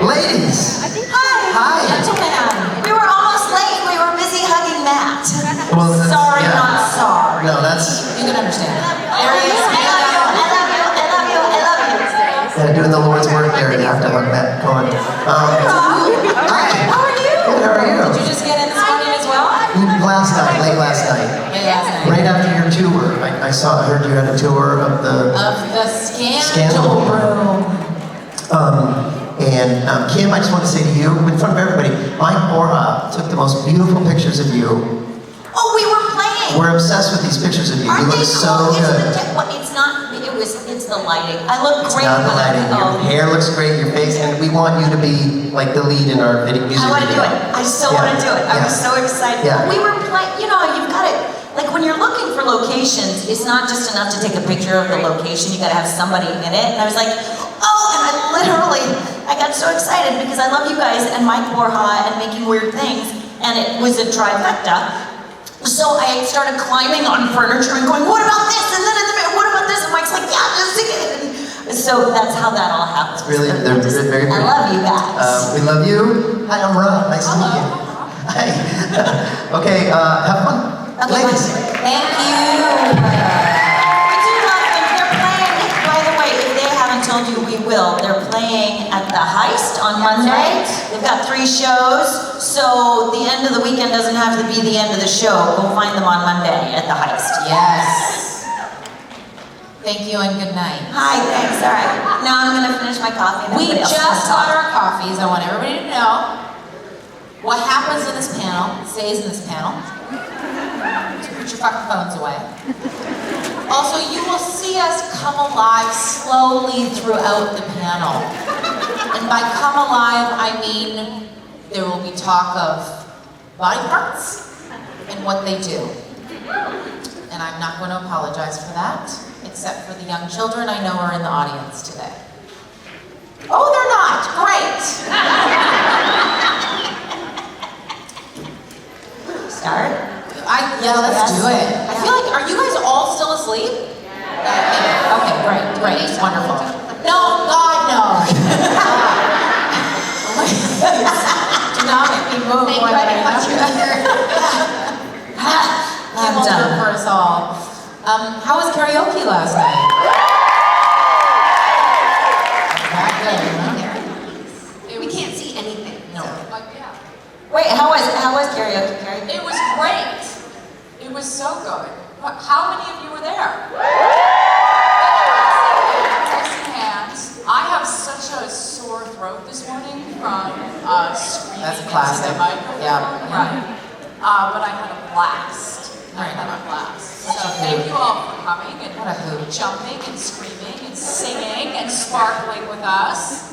Ladies. Hi. Gentlemen. We were almost late. We were busy hugging Matt. Well, sorry, yeah. not sorry. No, that's... You can understand. There he is. I love you. Yeah, doing the Lord's work there and have to hug Matt Cohen. Hi. How are you? Good, how are you? Did you just get in this morning as well? Late last night. Right after your tour. I heard you had a tour of the Scandal Room. Kim, I just want to say to you, in front of everybody, Mike Borja took the most beautiful pictures of you. Oh, we were playing. We're obsessed with these pictures of you. Aren't You look they so cool? good. It's the lighting. I look It's great. not the lighting. Your hair looks great, your face, and we want you to be like the lead in our music video. I want to do it. I so want to do it. I was so excited. Yeah. We were playing, you've got it. Like when you're looking for locations, it's not just enough to take a picture of the location, you got to have somebody in it. And I was like, oh, and I got so excited because I love you guys and Mike Borja and making weird things. And it was a trifecta. So I started climbing on furniture and going, what about this? And then what about this? And Mike's like, yeah, just sing it. And so that's how that all happened. Really, they're very I love you guys. we love you. Hi, I'm Rob. Nice to meet you. Hi. Okay, have fun. Okay, Ladies. thank you. We do love them. They're playing, by the way, if they haven't told you, we will. They're playing at the Heist on Monday. They've got 3 shows, so the end of the weekend doesn't have to be the end of the show. Go find them on Monday at the Heist. Yes. Thank you and good night. Hi, thanks. All right. Now I'm going to finish my coffee. We just got our coffees. I want everybody to know what happens in this panel stays in this panel. So put your fucking phones away. Also, you will see us come alive slowly throughout the panel. And by come alive, I mean there will be talk of body parts and what they do. And I'm not going to apologize for that, except for the young children I know are in the audience today. Oh, they're not. Great. Start? Yeah, let's do it. I feel like, are you guys all still asleep? Yeah. Okay, great, wonderful. No, God, no. Do not make me move. Thank you, I didn't punch you either. I'm done for us all. How was karaoke last night? Not good, huh? We can't see anything. No. Wait, how was karaoke, Carrie? It was great. It was so good. How many of you were there? Raise your hands. I have such a sore throat this morning from screaming That's into classic. the microphone. Yeah. Right. But I had a blast. So thank you all for coming and What a hoot. jumping and screaming and singing and sparkling with us.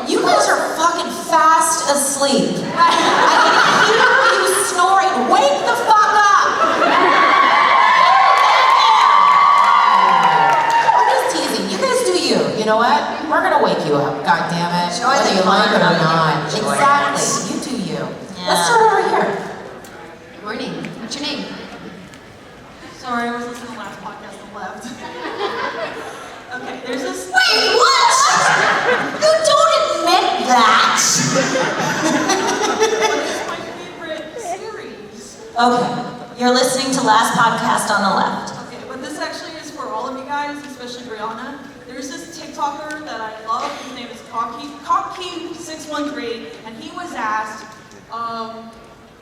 You guys are fucking fast asleep. I can hear you snoring. Wake the fuck up! I'm just teasing. You guys do you. You know what? We're gonna wake you up. God damn it. Enjoy Whether the you like it or fun. not. Enjoy Exactly. it. You do you. Yeah. Let's start over here. Morning. What's your name? Sorry, I was listening to the last podcast and left. Okay, there's this. Wait, what? You don't admit that. It's my favorite series. Okay, you're listening to Last Podcast on the Left. Okay, but this actually is for all of you guys, especially Brianna. There's this TikToker that I love. His name is Cocky613, and he was asked,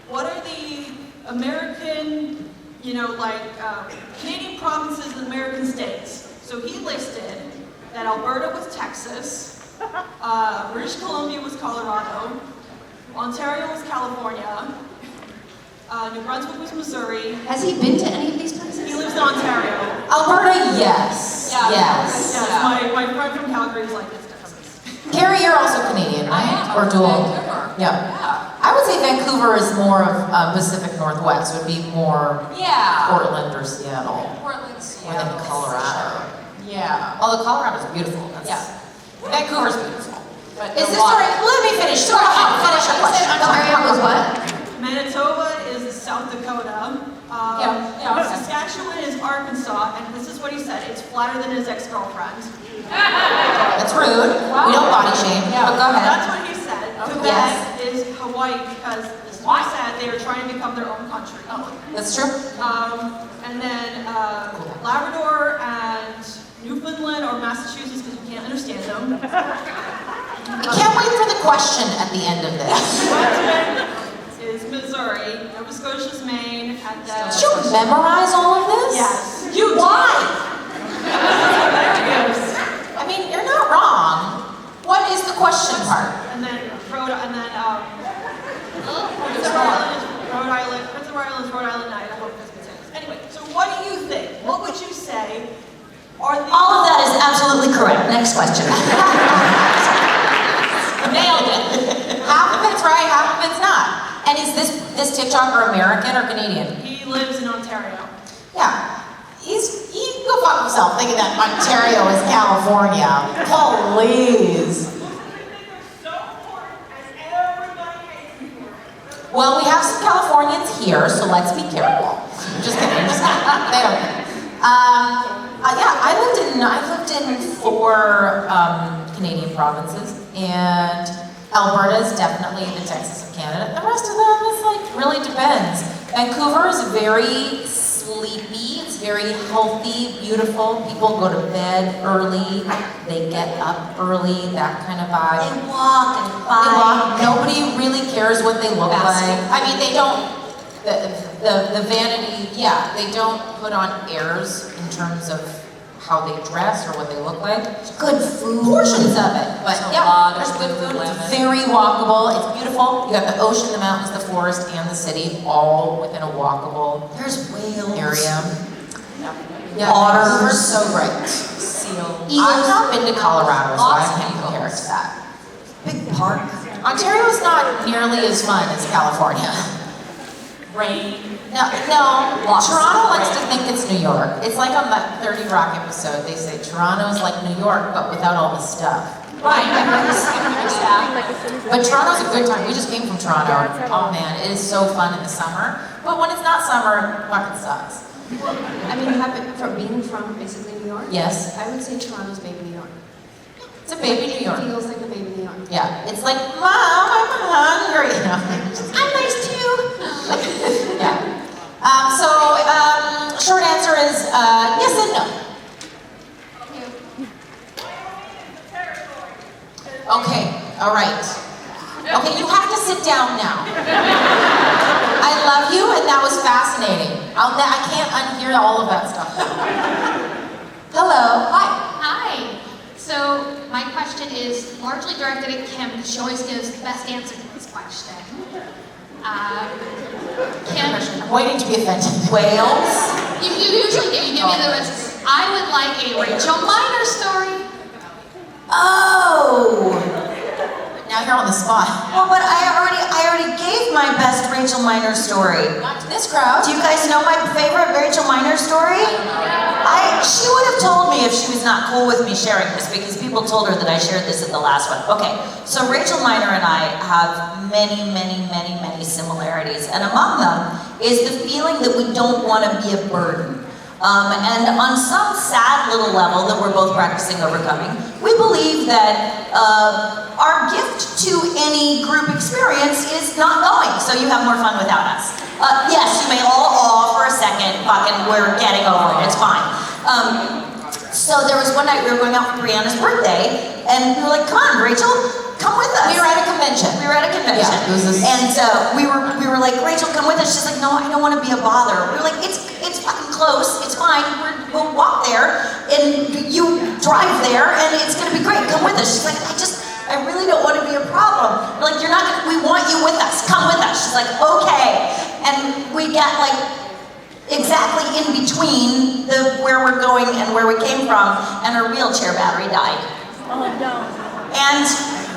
what are the American, Canadian provinces and American states? So he listed that Alberta was Texas, British Columbia was Colorado, Ontario was California, New Brunswick was Missouri. Has he been to any of these places? He lives in Ontario. Alberta, yes. Yeah. Yes. Yes, my friend from Calgary is like, it's Texas. Carrie, you're also Canadian, I right? am. Or dual? Vancouver. Yeah. I would say Vancouver is more of Pacific Northwest. It would be more Yeah. Portland or Seattle. Portland, Or Seattle. then Colorado. Yeah. Although Colorado's beautiful. Yeah. Vancouver's beautiful. But Is the this water- right? Let me finish. Go ahead. Finish your question. Ontario was what? Manitoba is South Dakota. Yeah. Saskatchewan Saskatchewan is Arkansas, and this is what he said. It's flatter than his ex-girlfriend. That's rude. We don't body shame. Yeah. But go ahead. That's what he said. Quebec Yes. is Hawaii because this is what he said. They are trying to become their own country. That's true. And then Labrador and Newfoundland or Massachusetts because we can't understand them. I can't wait for the question at the end of this. Is Missouri, Nova Scotia's Maine, and then... Did you memorize all of this? Yes. You why? Hilarious. I mean, you're not wrong. What is the question part? And then Prince of Ireland is Rhode Island. Prince of Ireland is Rhode Island Night. I hope this makes sense. Anyway, so what do you think? What would you say are the... All of that is absolutely correct. Next question. Nailed it. Half of it's right, half of it's not. And is this TikToker American or Canadian? He lives in Ontario. Yeah. He can go fuck himself thinking that Ontario is California. Please. Well, we have some Californians here, so let's be careful. Just kidding. They don't care. Yeah, I lived in 4 Canadian provinces, and Alberta is definitely the Texas of Canada. The rest of them is like really depends. Vancouver is very sleepy. It's very healthy, beautiful. People go to bed early. They get up early. That kind of vibe. They walk and They bike. walk. Nobody really cares what they look like. I mean, they don't. The vanity. Yeah, they don't put on airs in terms of how they dress or what they look like. Good food. Portions of it, but There's a yeah, lot of there's good food. lemon. It's very walkable. It's beautiful. You got the ocean, the mountains, the forest, and the city all within a walkable There's whales. area. Yeah, Otters. Vancouver's so great. Seal. I've not been to Colorado, so I Lots of can't compare it to that. Big park. Ontario is not nearly as fun as California. Rain. No. Lots of Toronto likes rain. to think it's New York. It's like on that 30 Rock episode, they say Toronto's like New York, but without all the stuff. Right. Exactly. But Toronto's a good time. We just came from Toronto. Oh man, it is so fun in the summer. But when it's not summer, it fucking sucks. I mean, from being from basically New York? Yes, I would say Toronto's baby New York. it's a baby New It York. feels like a baby New York. Yeah, it's like, Mom, I'm hungry. You know? I'm nice too. Yeah. Short answer is yes and no. Okay, all right. Okay, you have to sit down now. I love you, and that was fascinating. I can't unhear all of that stuff. Hello. Hi. Hi. So my question is largely directed at Kim because she always gives the best answer to this question. Kim, I'm waiting to be offended. Whales. you usually give me the best. I would like a Rachel Miner story. Oh. Now you're on the spot. Well, but I already gave my best Rachel Miner story. Not to this crowd. Do you guys know my favorite Rachel Miner story? She would have told me if she was not cool with me sharing this because people told her that I shared this at the last one. Okay, so Rachel Miner and I have many similarities, and among them is the feeling that we don't want to be a burden. And on some sad little level that we're both practicing overcoming, we believe that our gift to any group experience is not going, so you have more fun without us. Yes, you may all awe for a second, fucking we're getting over it, it's fine. So there was one night we were going out for Brianna's birthday, and we were like, come on, Rachel, come with us. We were at a convention. Yeah, it was this- And we were like, Rachel, come with us. She's like, no, I don't want to be a bother. We were like, it's fucking close. It's fine. We'll walk there, and you drive there, and it's gonna be great. Come with us. She's like, I really don't want to be a problem. We're like, we want you with us. Come with us. She's like, okay. And we got like exactly in between where we're going and where we came from, and her wheelchair battery died. Oh no. And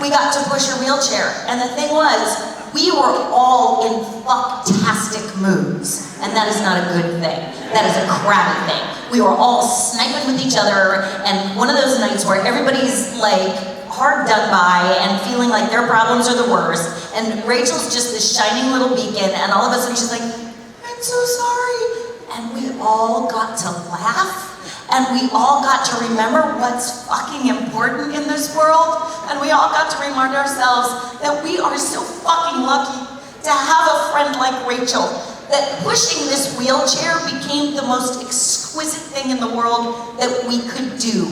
we got to push her wheelchair. And the thing was, we were all in fucktastic moods. And that is not a good thing. That is a crappy thing. We were all sniping with each other, and one of those nights where everybody's like hard done by and feeling like their problems are the worst, and Rachel's just this shining little beacon, and all of a sudden she's like, I'm so sorry. and we all got to laugh, and we all got to remember what's fucking important in this world, and we all got to remind ourselves that we are so fucking lucky to have a friend like Rachel, that pushing this wheelchair became the most exquisite thing in the world that we could do.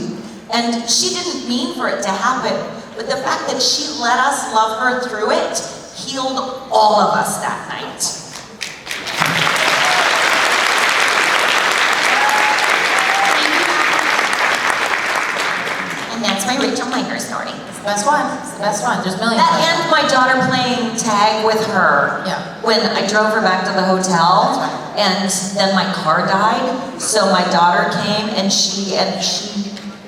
And she didn't mean for it to happen, but the fact that she let us love her through it healed all of us that night. And that's my Rachel Minor story. It's the best one. It's the best one. There's millions. That and my daughter playing tag with her. Yeah. When I drove her back to the hotel, and then my car died, so my daughter came and she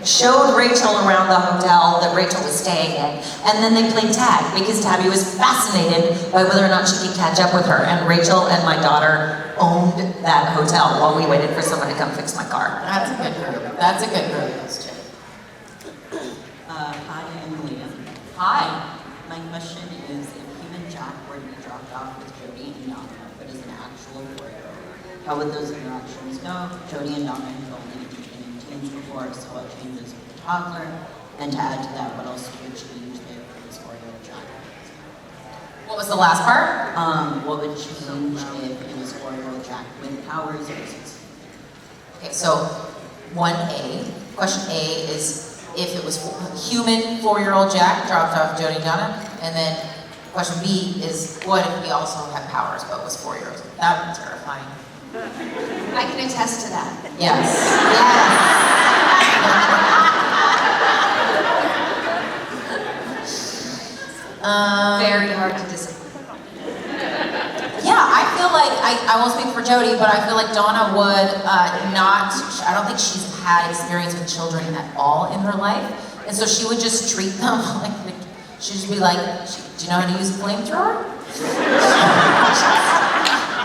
showed Rachel around the hotel that Rachel was staying in, and then they played tag because Tabby was fascinated by whether or not she could catch up with her, and Rachel and my daughter owned that hotel while we waited for someone to come fix my car. That's a good group. That's a good group, those two. Hi, I'm Leah. Hi. My question is, if Kim and Jack were to be dropped off with Jody and Donna, but as an actual four-year-old, how would those interactions go? Jody and Donna have only been teens before, so what changes with the toddler? And to add to that, what else would change there for this four-year-old Jack? What was the last part? What would change if it was four-year-old Jack with powers versus? Okay, so 1A, question A is if it was human 4-year-old Jack dropped off Jody and Donna, and then question B is what if we also had powers but was 4-year-olds? That would be terrifying. I can attest to that. Yes. Yes. Very hard to disagree. Yeah, I feel like, I won't speak for Jody, but I feel like Donna would not, I don't think she's had experience with children at all in her life. And so she would just treat them like, she'd just be like, do you know how to use a flamethrower?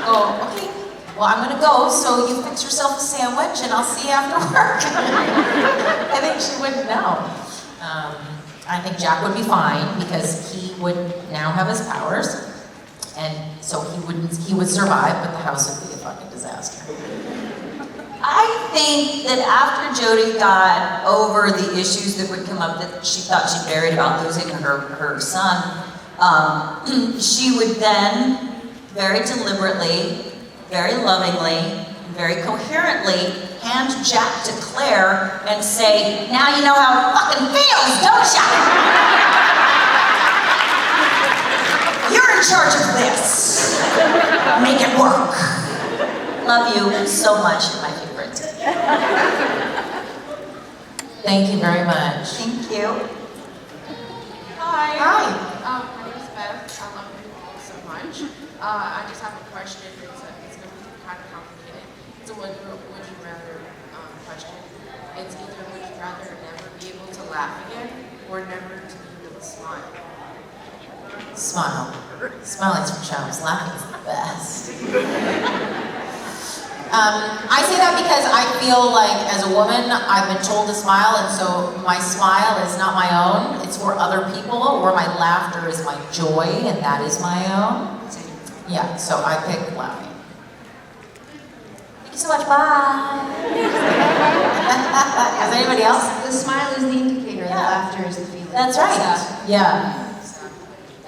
Oh, okay, well I'm gonna go, so you fix yourself a sandwich and I'll see you after work. I think she wouldn't know. I think Jack would be fine because he would now have his powers. And so he would survive, but the house would be a fucking disaster. I think that after Jody got over the issues that would come up that she thought she buried about losing her son, she would then very deliberately, very lovingly, very coherently hand Jack to Claire and say, now you know how it fucking feels, don't ya? You're in charge of this. Make it work. Love you so much, you're my favorite. Thank you very much. Thank you. Hi. Hi. My name is Beth. I love you all so much. I just have a question. It's going to be kind of complicated. It's a would you rather question. It's either would you rather never be able to laugh again or never to be able to smile. Smile. Smiling's for chums. Laughing is the best. I say that because I feel like as a woman, I've been told to smile, and so my smile is not my own. It's for other people, where my laughter is my joy, and that is my own. Yeah, so I pick laughing. Thank you so much. Bye. Is anybody else? The smile is the indicator, the laughter is the feeling. That's right. Yeah.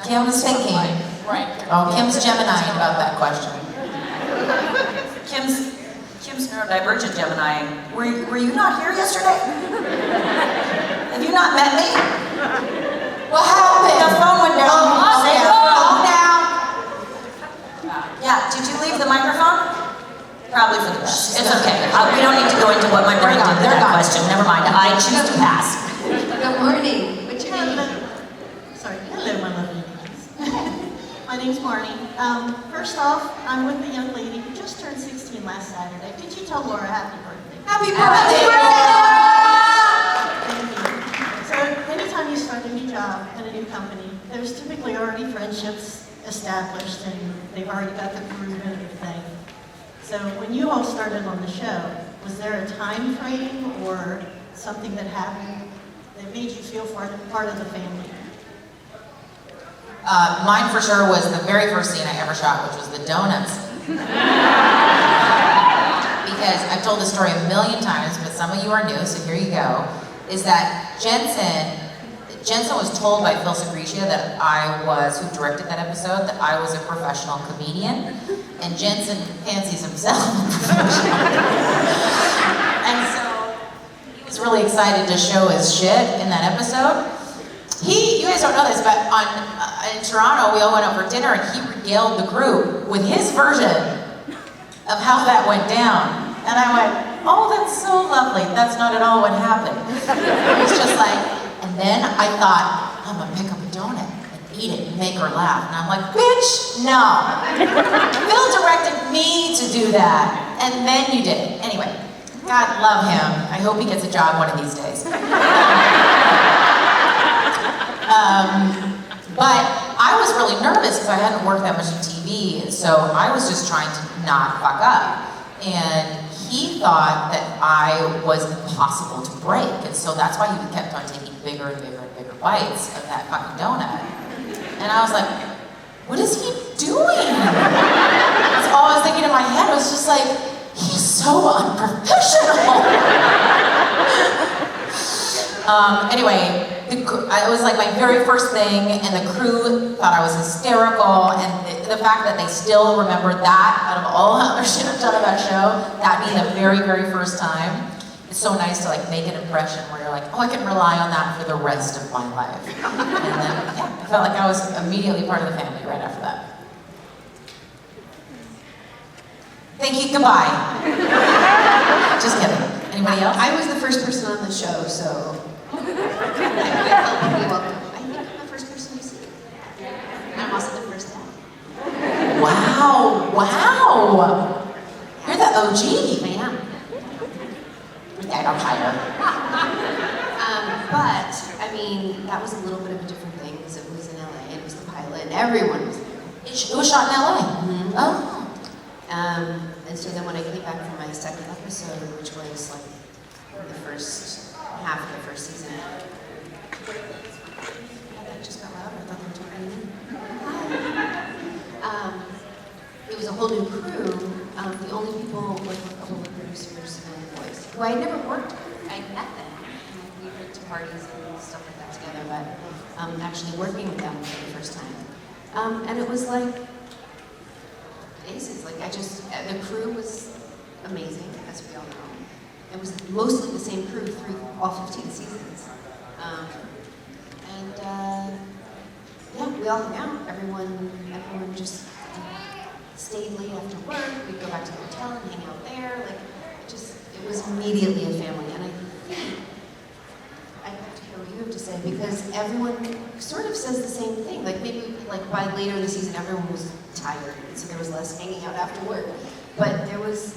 Kim was thinking. Right. Oh, Kim's Gemini about that question. Kim's neurodivergent Gemini. Were you not here yesterday? Have you not met me? What happened? The phone went down. Oh, Say okay. the phone. Down. Yeah, did you leave the microphone? Probably for the best. It's okay. We don't need to go into what my brain did with that question. Never mind. I choose to pass. Good morning. What's your name? Sorry. Hello, my lovely ladies. My name's Marnie. First off, I'm with the young lady who just turned 16 last Saturday. Did you tell Laura happy birthday? Happy birthday! Thank you. So anytime you start a new job at a new company, there's typically already friendships established and they've already got the groove and everything. So when you all started on the show, was there a time frame or something that happened that made you feel part of the family? Mine for sure was the very first scene I ever shot, which was the donuts. told this story a million times, but some of you are new, so here you go, is that Jensen was told by Phil Segretia that who directed that episode, that I was a professional comedian, and Jensen fancies himself a professional. And so he was really excited to show his shit in that episode. You guys don't know this, but in Toronto, we all went out for dinner, and he regaled the group with his version of how that went down. And I went, oh, that's so lovely. That's not at all what happened. It was just like, and then I thought, I'm gonna pick up a donut and eat it and make her laugh. And I'm like, bitch, no. Phil directed me to do that, and then you did. Anyway, God love him. I hope he gets a job one of these days. But I was really nervous because I hadn't worked that much in TV, and so I was just trying to not fuck up. And he thought that I was impossible to break, and so that's why he kept on taking bigger and bigger and bigger bites of that fucking donut. And I was like, what is he doing? That's all I was thinking in my head. I was just like, he's so unprofessional. Anyway, it was like my very first thing, and the crew thought I was hysterical, and the fact that they still remember that out of all the other shit I've done on that show, that being the very, very first time, it's so nice to like make an impression where you're like, oh, I can rely on that for the rest of my life. And then, yeah, I felt like I was immediately part of the family right after that. Thank you, goodbye. Just kidding. Anybody else? I was the first person on the show, so. You're welcome. I think I'm the first person you see. I'm also the first dad. Wow, wow. You're the OG. I am. I don't hire. But, I mean, that was a little bit of a different thing because it was in LA and it was the pilot and everyone was there. It was shot in LA. Mm-hmm. Oh. And so then when I came back for my second episode, which was like the first half of the first season, that just got louder. I thought they were talking to me. It was a whole new crew. The only people were a couple of producers and boys who I had never worked with. I met them. We went to parties and stuff like that together, but actually working with them for the first time. And it was like aces. Like the crew was amazing, as we all know. It was mostly the same crew through all 15 seasons. Yeah, we all hung out. Everyone just stayed late after work. We'd go back to the hotel and hang out there. Like, it was immediately a family. And I think, I'd like to hear what you have to say, because everyone sort of says the same thing. Like, maybe like by later in the season, everyone was tired, so there was less hanging out after work. But there was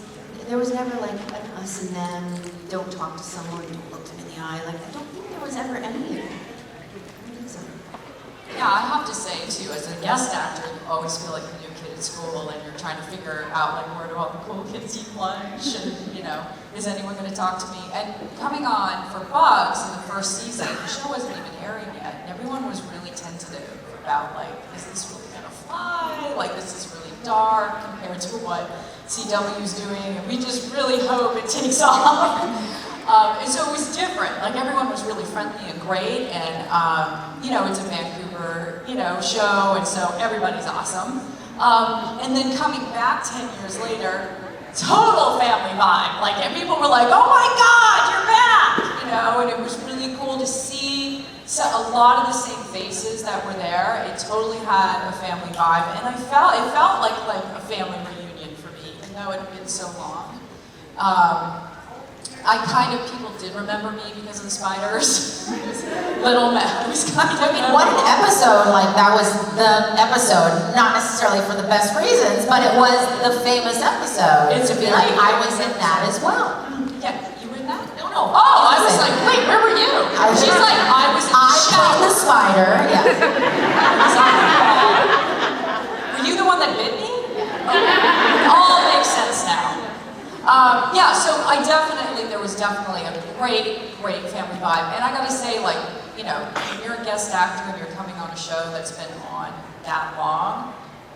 never like an us and them, don't talk to someone, don't look them in the eye. Like, I don't think there was ever any of it. I don't think so. Yeah, I have to say too, as a guest actor, you always feel like a new kid at school, and you're trying to figure out like where do all the cool kids eat lunch, and is anyone going to talk to me? And coming on for Bugs in the first season, the show wasn't even airing yet, and everyone was really tentative about like, is this really going to fly? Like, this is really dark compared to what CW's doing, and we just really hope it takes off. And so it was different. Like, everyone was really friendly and great, and it's a Vancouver, show, and so everybody's awesome. And then coming back 10 years later, total family vibe. Like, and people were like, "Oh my God, you're back!" And it was really cool to see a lot of the same faces that were there. It totally had a family vibe, and it felt like a family reunion for me, even though it had been so long. People did remember me because of the spiders. Little Matt was kind of. I mean, what an episode! Like, that was the episode, not necessarily for the best reasons, but it was the famous episode. It's to be like, I was in that as well. Yeah, you were in that? No. Oh, I was like, wait, where were you? She's like, I was in the show. I played the spider. Yeah. I was on the wall. Were you the one that bit me? It all makes sense now. So there was definitely a great family vibe. And I gotta say, like, when you're a guest actor and you're coming on a show that's been on that long,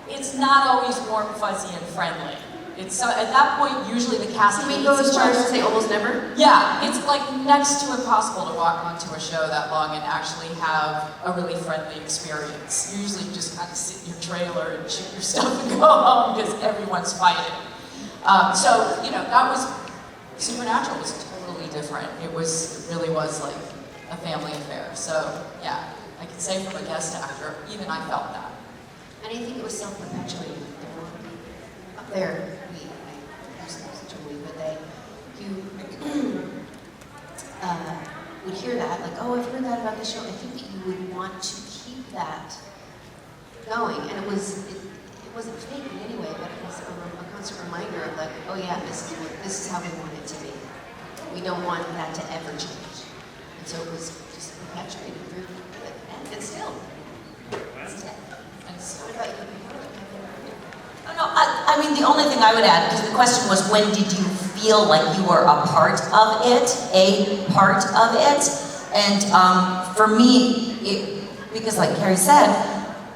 it's not always warm, fuzzy, and friendly. It's at that point, usually the cast Can we hates go as each far as other. to say almost never? Yeah, it's like next to impossible to walk onto a show that long and actually have a really friendly experience. You usually just kind of sit in your trailer and shoot your stuff and go home because everyone's fighting. So, you know, that was, Supernatural was totally different. It really was like a family affair. So, yeah, I can say from a guest actor, even I felt that. And I think it was self-perpetuating. Up there, I use such a we, but you would hear that, like, oh, I've heard that about the show. I think that you would want to keep that going, and it wasn't fake in any way, but it was a constant reminder of like, oh yeah, this is how we want it to be. We don't want that to ever change, and so it was just perpetuated through, and still. What about you? No, I mean, the only thing I would add, because the question was, when did you feel like you were a part of it, And for me, because like Carrie said,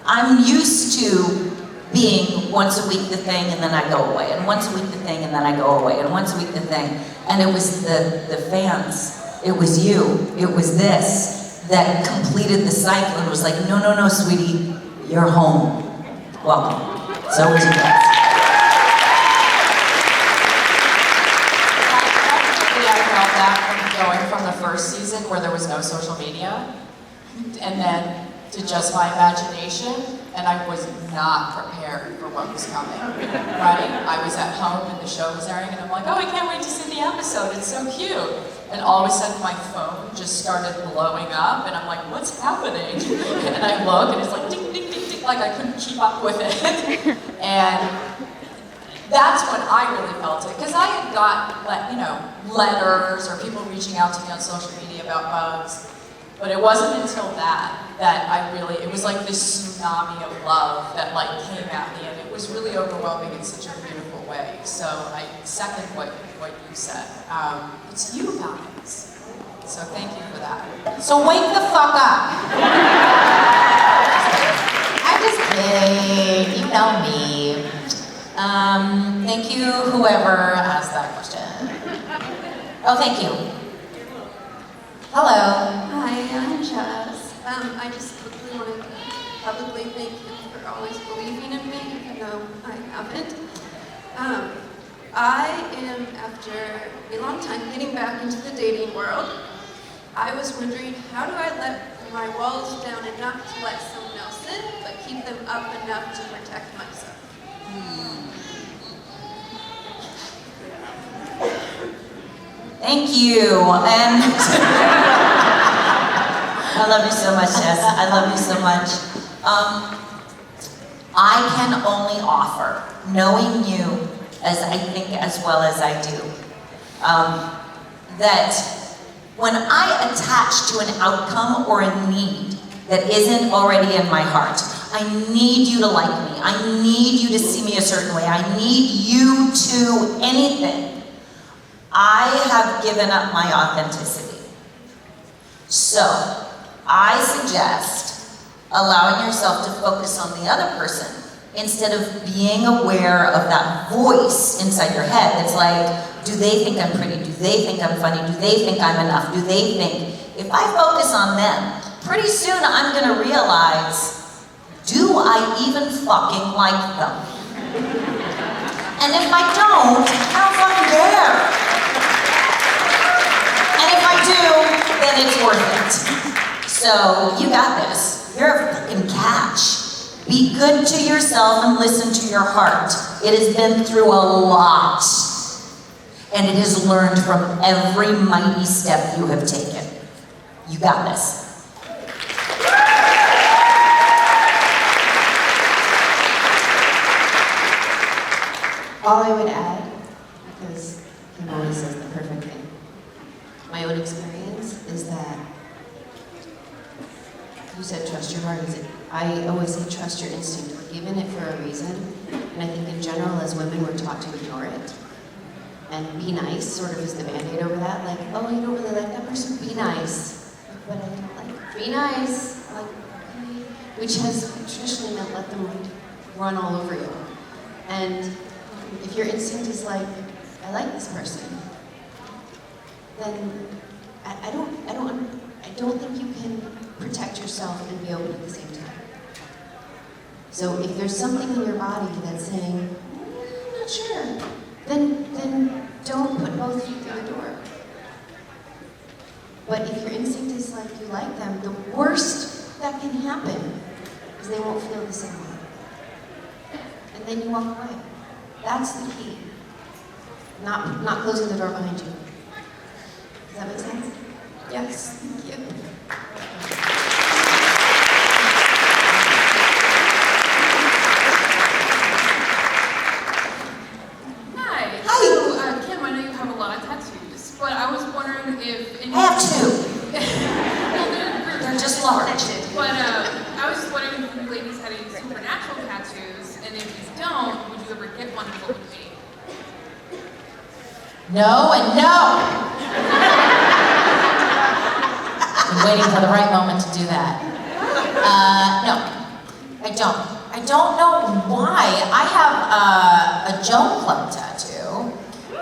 I'm used to being once a week the thing and then I go away, and once a week the thing and then I go away, and once a week the thing. And it was the fans, it was you, it was this that completed the cycle and was like, no, sweetie, you're home. Welcome. So it was you guys. I felt that from going from the first season where there was no social media, and then to just my imagination, and I was not prepared for what was coming, right? I was at home and the show was airing, and I'm like, oh, I can't wait to see the episode, it's so cute. And all of a sudden my phone just started blowing up, and I'm like, what's happening? And I look, and it's like, ding, ding, ding, ding, like I couldn't keep up with it. And that's when I really felt it, because I had got, letters or people reaching out to me on social media about bugs, but it wasn't until that I really, it was like this tsunami of love that came at me, and it was really overwhelming in such a beautiful way. So I second what you said. It's you guys. So thank you for that. So wake the fuck up. I'm just kidding. You know me. Thank you, whoever asked that question. Oh, thank you. Hello. Hi, I'm Chaz. I just really want to publicly thank you for always believing in me, even though I haven't. I am, after a long time, getting back into the dating world. I was wondering, how do I let my walls down enough to let someone else in, but keep them up enough to protect myself? Thank you, and I love you so much, Jess. I love you so much. I can only offer, knowing you as I think as well as I do, that when I attach to an outcome or a need that isn't already in my heart, I need you to like me. I need you to see me a certain way. I need you to anything. I have given up my authenticity. So, I suggest allowing yourself to focus on the other person instead of being aware of that voice inside your head that's like, do they think I'm pretty? Do they think I'm funny? Do they think I'm enough? Do they think, if I focus on them, pretty soon I'm gonna realize, do I even fucking like them? And if I don't, I don't fucking care. And if I do, then it's worth it. So, you got this. You're a fucking catch. Be good to yourself and listen to your heart. It has been through a lot. And it has learned from every mighty step you have taken. You got this. All I would add, because Kim always says the perfect thing, my own experience is that you said trust your heart. I always say trust your instinct. We're given it for a reason, and I think in general as women we're taught to ignore it. And be nice sort of is the band-aid over that. Like, oh, you don't really like that person? Be nice. But I don't like, be nice. Like, okay. Which has traditionally meant let them run all over you. And If your instinct is like, I like this person, then I don't think you can protect yourself and be open at the same time. So if there's something in your body that's saying, I'm not sure, then don't put both feet through the door. But if your instinct is like you like them, the worst that can happen is they won't feel the same way. And then you walk away. That's the key. Not closing the door behind you. Does that make sense? Yes, thank you. Hi. Hi. So, Kim, I know you have a lot of tattoos, but I was wondering if... I have 2. Well, They're just large. But I was just wondering if you ladies had any supernatural tattoos, and if you don't, would you ever get one and what would it be? No and no. I'm waiting for the right moment to do that. No, I don't. I don't know why. I have a Joan Club tattoo,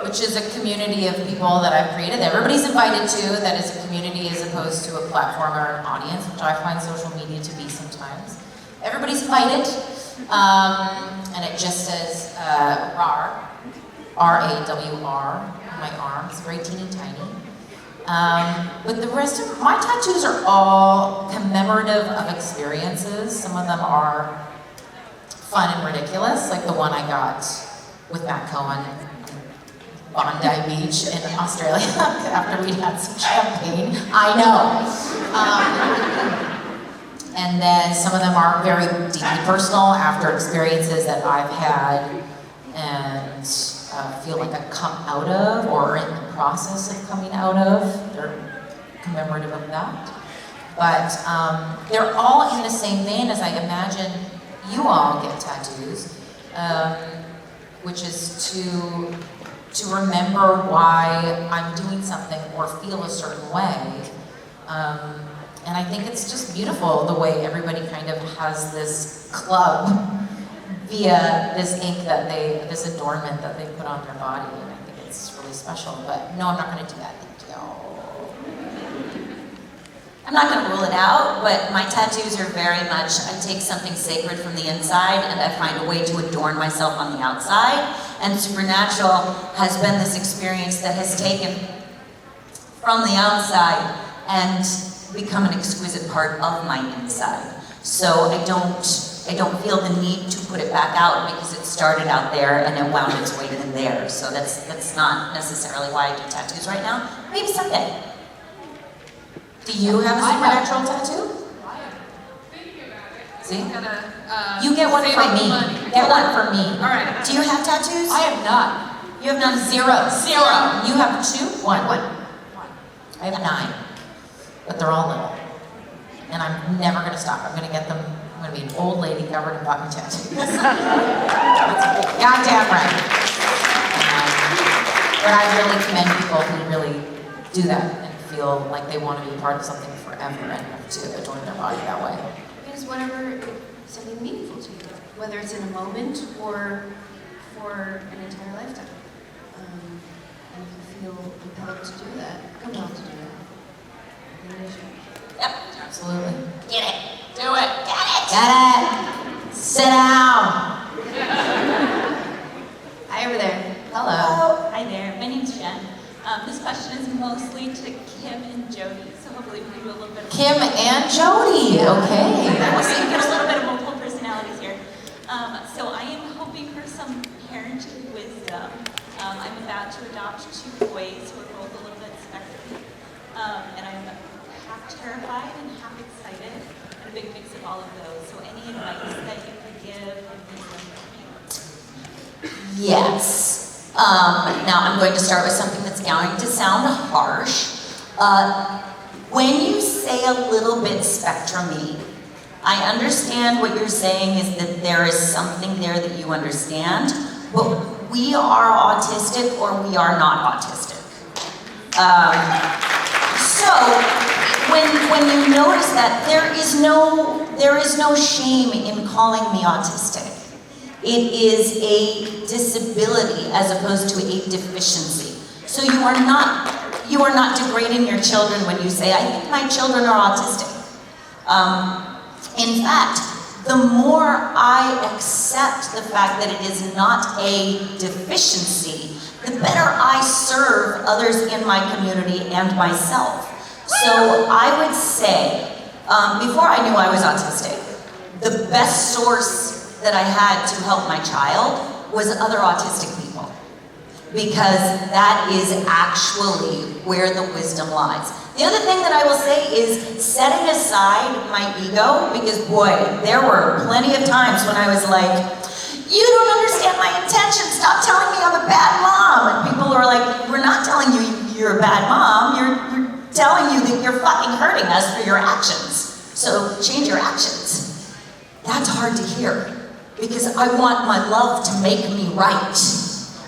which is a community of people that I've created. Everybody's invited to. That is a community as opposed to a platform or an audience, which I find social media to be sometimes. Everybody's invited, and it just says RAR, R-A-W-R, on my arm. It's very teeny tiny. But the rest of my tattoos are all commemorative of experiences. Some of them are fun and ridiculous, like the one I got with Matt Cohen in Bondi Beach in Australia after we'd had some champagne. I know. And then some of them are very deeply personal after experiences that I've had and feel like I've come out of or are in the process of coming out of. They're commemorative of that. But they're all in the same vein as I imagine you all get tattoos, which is to remember why I'm doing something or feel a certain way. And I think it's just beautiful the way everybody kind of has this club via this ink that this adornment that they put on their body, and I think it's really special. But no, I'm not going to do that. Thank you. I'm not going to rule it out, but my tattoos are very much, I take something sacred from the inside and I find a way to adorn myself on the outside. And Supernatural has been this experience that has taken from the outside and become an exquisite part of my inside. So I don't feel the need to put it back out because it started out there and it wound its way in there. So that's not necessarily why I do tattoos right now. Maybe someday. Do you have a supernatural tattoo? See? You get one from me. Get one from me. All right. Do you have tattoos? I have none. You have none? Zero. You have 2? One. I have 9, but they're all little. And I'm never going to stop. I'm going to get them. I'm going to be an old lady covered in button tattoos. Goddamn right. But I really commend people who really do that and feel like they want to be part of something forever and to adorn their body that way. Because whatever something meaningful to you, whether it's in a moment or for an entire lifetime. And if you feel compelled to do that, then you should. Yep. Absolutely. Get it. Do it. Get it. Sit down. Hi over there. Hello. Hi there, my name's Jen. This question is mostly to Kim and Jody, so hopefully we can do a little bit of... Kim and Jody, okay. We'll see if there's a little bit of multiple personalities here. So I am hoping for some parenting wisdom. I'm about to adopt 2 boys who are both a little bit spectrum. And I'm half terrified and half excited, and a big mix of all of those. So any advice that you could give and wisdom for me? Yes. Now I'm going to start with something that's going to sound harsh. When you say a little bit spectrum-y, I understand what you're saying is that there is something there that you understand, but we are autistic or we are not autistic. So when you notice that, there is no shame in calling me autistic. It is a disability as opposed to a deficiency. So you are not degrading your children when you say, I think my children are autistic. In fact, the more I accept the fact that it is not a deficiency, the better I serve others in my community and myself. So I would say, before I knew I was autistic, the best source that I had to help my child was other autistic people. Because that is actually where the wisdom lies. The other thing that I will say is setting aside my ego, because boy, there were plenty of times when I was like, you don't understand my intentions, stop telling me I'm a bad mom. And people are like, we're not telling you you're a bad mom, you're telling you that you're fucking hurting us for your actions. So change your actions. That's hard to hear, because I want my love to make me right.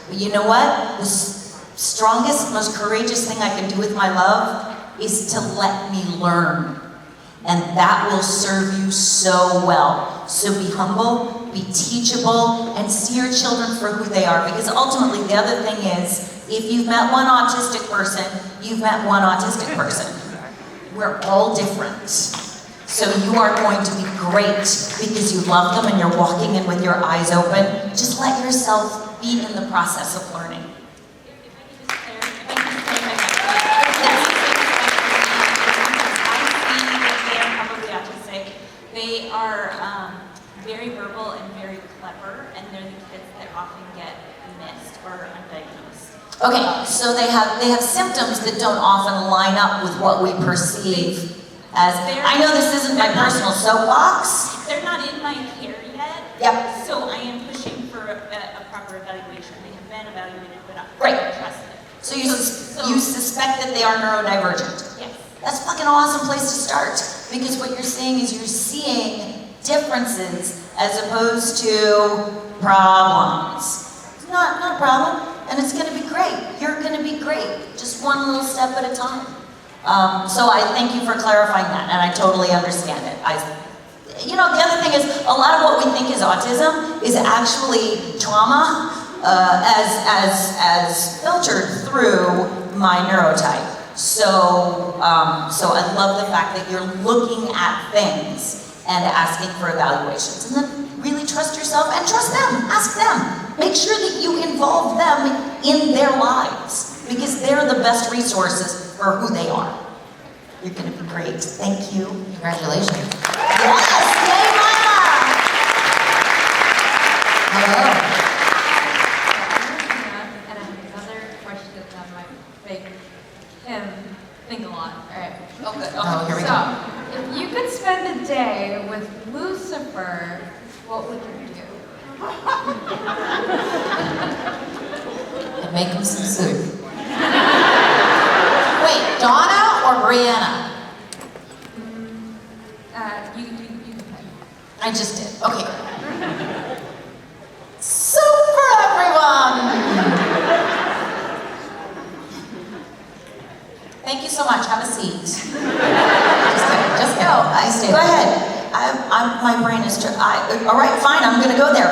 But you know what? The strongest, most courageous thing I can do with my love is to let me learn. And that will serve you so well. So be humble, be teachable, and see your children for who they are. Because ultimately, the other thing is, if you've met one autistic person, you've met one autistic person. We're all different. So you are going to be great because you love them and you're walking in with your eyes open. Just let yourself be in the process of learning. They are very verbal and very clever, and they're the kids that often get missed or undiagnosed. Okay, so they have symptoms that don't often line up with what we perceive as. I know this isn't my personal soapbox. They're not in my care yet. Yep. So I am pushing for a proper evaluation. They have been evaluated, but I Great. don't trust it. So you suspect that they are neurodivergent? Yes. That's a fucking awesome place to start, because what you're seeing is you're seeing differences as opposed to problems. It's not a problem, and it's going to be great. You're going to be great, just one little step at a time. So I thank you for clarifying that, and I totally understand it. The other thing is, a lot of what we think is autism is actually trauma as filtered through my neurotype. So I love the fact that you're looking at things and asking for evaluations. And then really trust yourself and trust them. Ask them. Make sure that you involve them in their lives, because they're the best resources for who they are. You're going to be great. Thank you. Congratulations. Yes! Yay, Mama! Hello. And I have another question that might make him think a lot. All right. Oh, good. Oh, here we go. So, if you could spend a day with Lucifer, what would you do? And make him some soup. Wait, Donna or Brianna? You can pick. I just did. Okay. Soup for everyone! Thank you so much. Have a seat. Just kidding. Just kidding. I stay. Go ahead. My brain is. All right, fine. I'm going to go there.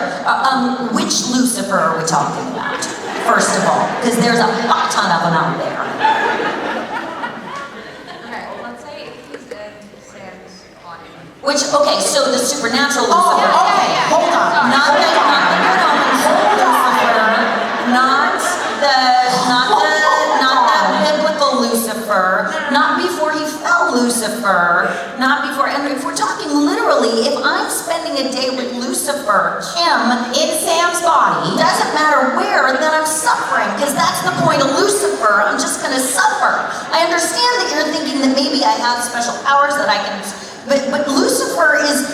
Which Lucifer are we talking about? First of all, because there's a fuck ton of them out there. Okay, well, let's say he's in Sam's body. Okay, so the supernatural Lucifer. okay. Hold on. Not the biblical Lucifer, not before he fell Lucifer, not before, and if we're talking literally, if I'm spending a day with Lucifer, Kim, in Sam's body, doesn't matter where, then I'm suffering, because that's the point of Lucifer. I'm just going to suffer. I understand that you're thinking that maybe I have special powers that I can, but Lucifer is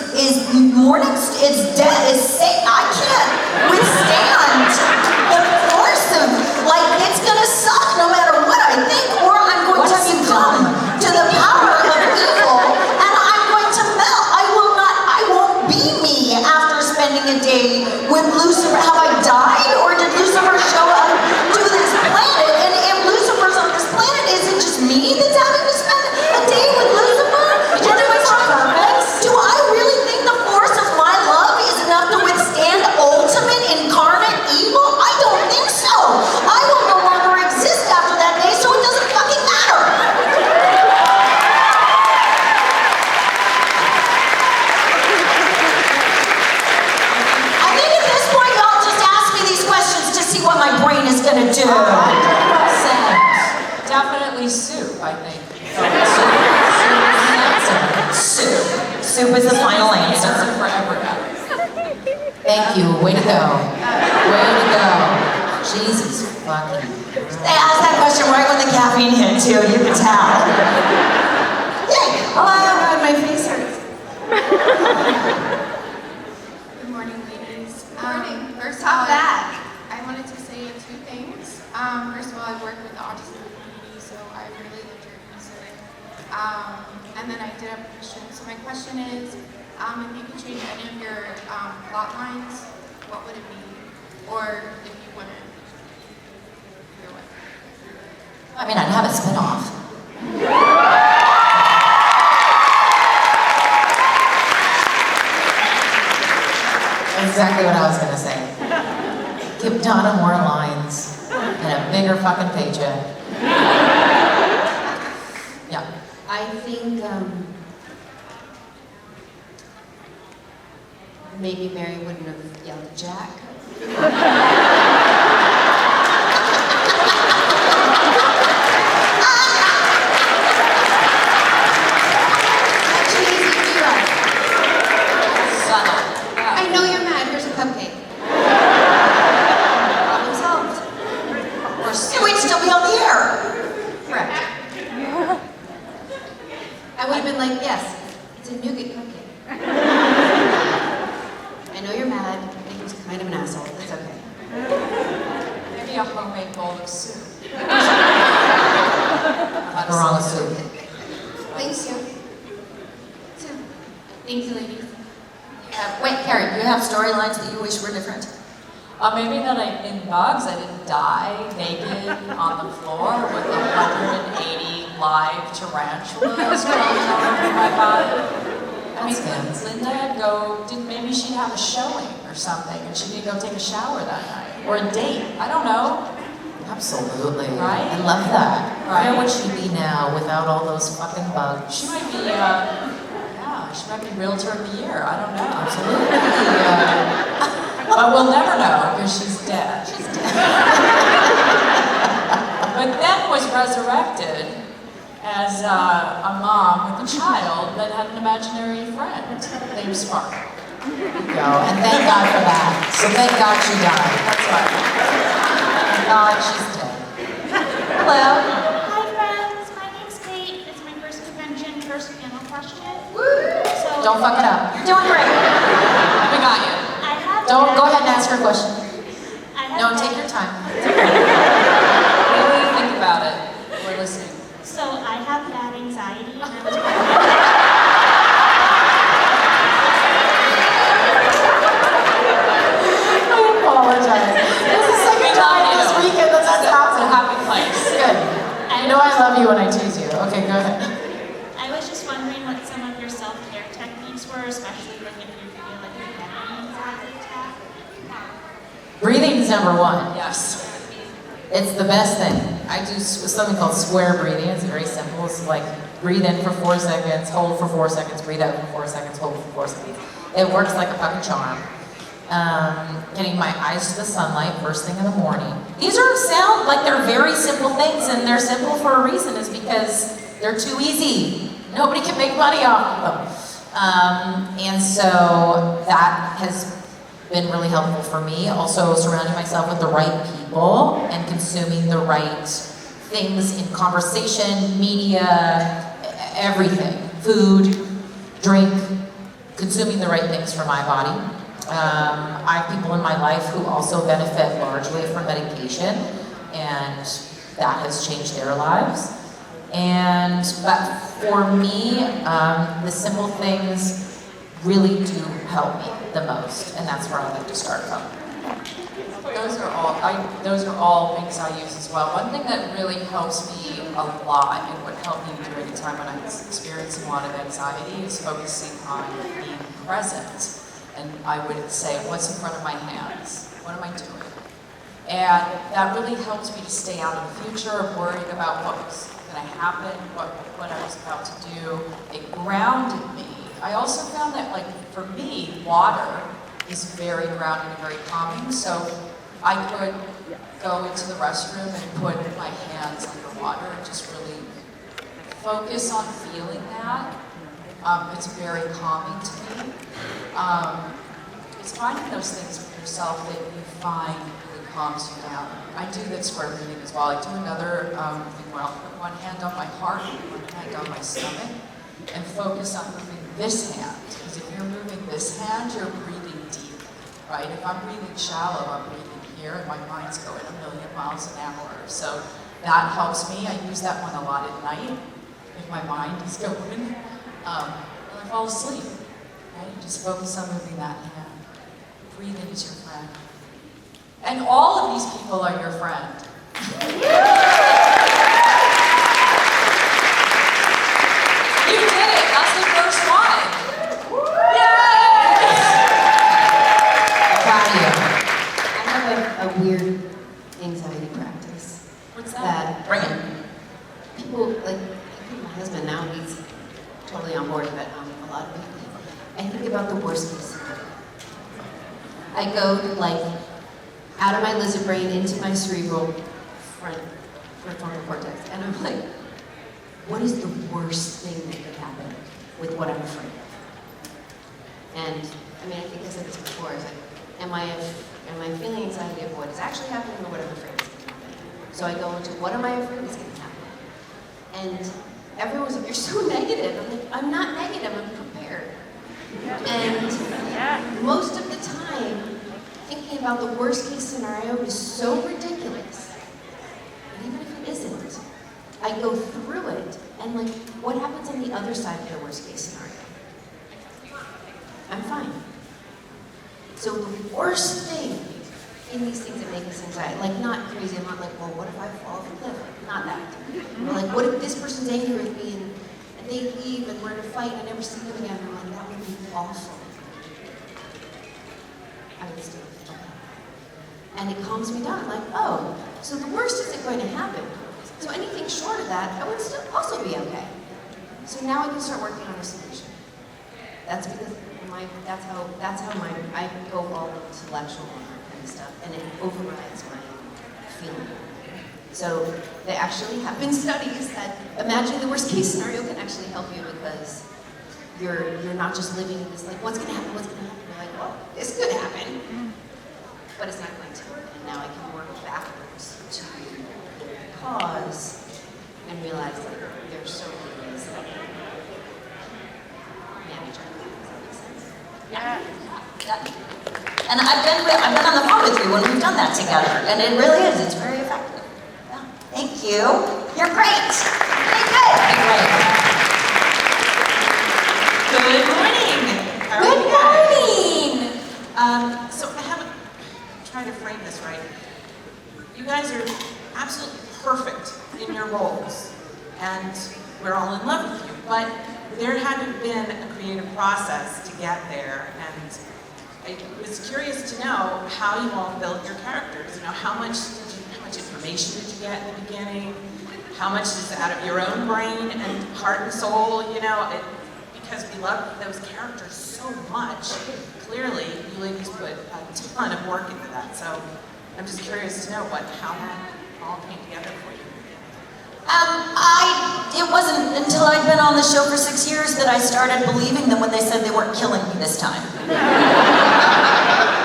morning, it's dead, it's Satan. I can't withstand the force of, like, it's going to suck no matter what I think, or I'm going to succumb to the power of evil, and I'm going to melt. I won't be me after spending a day with Lucifer. Have I died, or did Lucifer show up to this planet? And if Lucifer's on this planet, is it just me that's having to spend a day with Lucifer? Do I really think the force of my love is enough to withstand ultimate 100%. Definitely soup, I think. Soup. Soup is the final answer. Forever. Thank you. Way to go. Way to go. Jesus fucking. They asked that question right when the caffeine hit too, you could tell. Yay! Oh my God, my face hurts. Good morning, ladies. First of Top all, back. I wanted to say two things. First of all, I work with the autism community, so I really loved your answer. And then I did have a question. So my question is, if you could change any of your plot lines, what would it be? Or if you wouldn't, either way. I mean, I'd have a spin-off. Exactly what I was gonna say. Give Donna more lines and a bigger fucking paycheck. Yeah. I think maybe Mary wouldn't have yelled at Jack. Actually, you're right. I know you're mad. Here's a cupcake. Problem solved. And we'd still be on the air. Correct. I would have been like, yes, it's a nougat cupcake. I know you're mad. I think he was kind of an asshole. It's okay. Maybe a homemade bowl of soup. Nothing wrong with soup. Thank you. Thank you, ladies. Wait, Carrie, do you have storylines that you wish were different? Maybe that in bugs I didn't die naked on the floor with 180 live tarantulas crawling all over my body. I mean, maybe she'd have a showing or something and she didn't go take a shower that night. Or a date, I don't know. Absolutely. Right? I love that. Right. Where would she be now without all those fucking bugs? She might be, she might be Realtor of the Year, I don't know. Absolutely. But we'll never know because she's dead. But then was resurrected as a mom with a child that had an imaginary friend named Spark. There you go. And thank God for that. So thank God she died. That's right. Thank God she's dead. Hello. Hi friends, my name's Kate. It's my first convention, first panel question. So, Don't fuck it up. You're doing great. We got you. I have Don't go ahead and ask her a question. I have No, take your time. Really think about it. We're listening. So I have bad anxiety and I was I apologize. This is the second time this weekend that's It's a happened. happy place. Good. You know I love you when I tease you. Okay, go ahead. I was just wondering what some of your self-care techniques were, especially like if you feel like you're getting an anxiety attack. Breathing is number one. Yes. It's the best thing. I do something called square breathing. It's very simple. It's like breathe in for 4 seconds, hold for 4 seconds, breathe out for 4 seconds, hold for 4 seconds. It works like a fucking charm. Getting my eyes to the sunlight first thing in the morning. These sound like they're very simple things, and they're simple for a reason, is because they're too easy. Nobody can make money off of them. And so that has been really helpful for me. Also surrounding myself with the right people and consuming the right things in conversation, media, everything. Food, drink, consuming the right things for my body. I have people in my life who also benefit largely from medication, and that has changed their lives. But for me, the simple things really do help me the most, and that's where I like to start from. Those are all things I use as well. One thing that really helps me a lot and what helped me during a time when I was experiencing a lot of anxiety is focusing on being present. And I would say, what's in front of my hands? What am I doing? And that really helps me to stay out of the future, worrying about what was going to happen, what I was about to do. It grounded me. I also found that, like, for me, water is very grounding and very calming. So I could go into the restroom and put my hands underwater and just really focus on feeling that. It's very calming to me. It's finding those things with yourself that you find really calms you down. I do that square breathing as well. I do another thing where I'll put one hand on my heart and one hand on my stomach and focus on moving this hand. Because if you're moving this hand, you're breathing deep, right? If I'm breathing shallow, I'm breathing here and my mind's going 1,000,000 miles an hour. So that helps me. I use that one a lot at night if my mind is going. And I fall asleep. Right? Just focus on moving that hand. Breathing is your friend. And all of these people are your friend. You did it! That's the first one! Yay! I'm proud of you. I have a weird anxiety practice. What's that? Bring it. People, like, my husband now, he's totally on board, but a lot of people, I think about the worst case scenario. I go, like, out of my lizard brain into my cerebral prefrontal cortex, and I'm like, what is the worst thing that could happen with what I'm afraid of? And, I mean, I think I said this before, I was like, am I feeling anxiety of what is actually happening or what I'm afraid is going to happen? So I go into what am I afraid is going to happen? And everyone's like, you're so negative. I'm like, I'm not negative, I'm prepared. And most of the time, thinking about the worst case scenario is so ridiculous. And even if it isn't, I go through it, and like, what happens on the other side of the worst case scenario? I'm fine. So the worst thing in these things that make us anxiety, like not crazy, I'm not like, well, what if I fall off a cliff? Not that. Or like, what if this person's angry with me and they leave and we're in a fight and I never see them again? I'm like, that would be awful. I would still feel that. And it calms me down. I'm like, oh, so the worst isn't going to happen. So anything short of that, I would still also be okay. So now I can start working on a solution. That's because I go all intellectual on that kind of stuff, and it overrides my feeling. So there actually have been studies that imagining the worst case scenario can actually help you because you're not just living in this like, what's gonna happen, what's gonna happen? You're like, well, this could happen, but it's not going to. And now I can work backwards to the cause and realize that there's so many ways that I can manage it. Does that make sense? Yeah. And I've been on the phone with you when we've done that together, and it really is. It's very effective. Yeah. Thank you. You're great. Very good. Good morning. Good morning. So I haven't tried to frame this right. You guys are absolutely perfect in your roles, and we're all in love with you. But there had to have been a creative process to get there, and I was curious to know how you all built your characters. You know, how much information did you get in the beginning? How much is out of your own brain and heart and soul? You know, because we love those characters so much. Clearly, you ladies put a ton of work into that. So I'm just curious to know how that all came together for you. It wasn't until I'd been on the show for 6 years that I started believing them when they said they weren't killing me this time.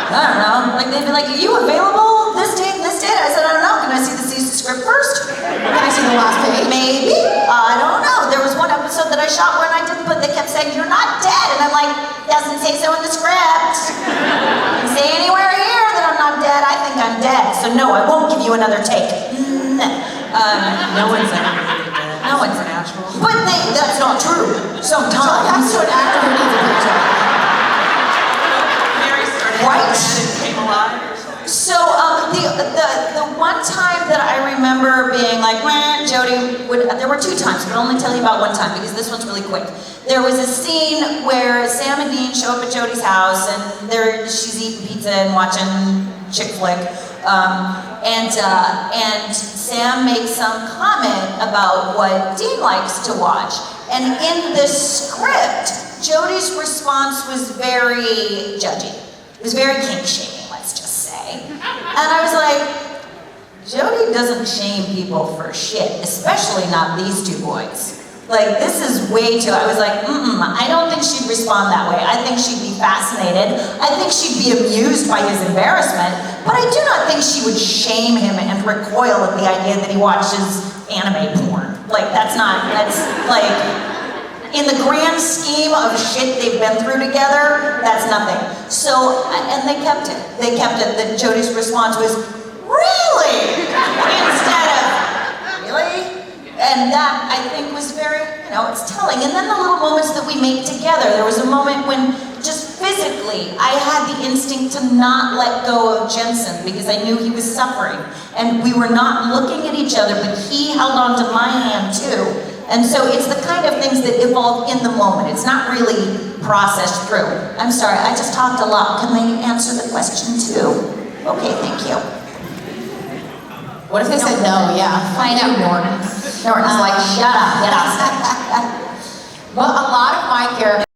I don't know. Like they'd be like, "Are you available this date and this date?" I said, "I don't know. Can I see the script first? Can I see the last page? Maybe. I don't know." There was one episode that I shot where I didn't put. They kept saying, "You're not dead," and I'm like, "Doesn't say so in the script. Doesn't say anywhere here that I'm not dead. I think I'm dead. So no, I won't give you another take." No one's ever really dead. No one's natural. But that's not true. Sometimes. So an actor who needs a picture. Mary started and came alive or something. So the one time that I remember being like, Jodie would, there were 2 times, but I'll only tell you about one time because this one's really quick. There was a scene where Sam and Dean show up at Jodie's house and she's eating pizza and watching chick flick. And Sam makes some comment about what Dean likes to watch. And in the script, Jodie's response was very judgy. It was very kink-shaming, let's just say. And I was like, Jody doesn't shame people for shit, especially not these two boys. Like, this is way too, I was like, I don't think she'd respond that way. I think she'd be fascinated. I think she'd be amused by his embarrassment, but I do not think she would shame him and recoil at the idea that he watches anime porn. Like, that's like, in the grand scheme of shit they've been through together, that's nothing. So, and they kept it. They kept it, that Jody's response was, really? Instead of, really? And that, I think, was very, it's telling. And then the little moments that we make together. There was a moment when, just physically, I had the instinct to not let go of Jensen because I knew he was suffering. And we were not looking at each other, but he held on to my hand too. And so it's the kind of things that evolve in the moment. It's not really processed through. I'm sorry, I just talked a lot. Can they answer the question too? Okay, thank you. What if they said no? Yeah. Find out, Norton. Norton's like, Shut up, get off stage. well, a lot of my characters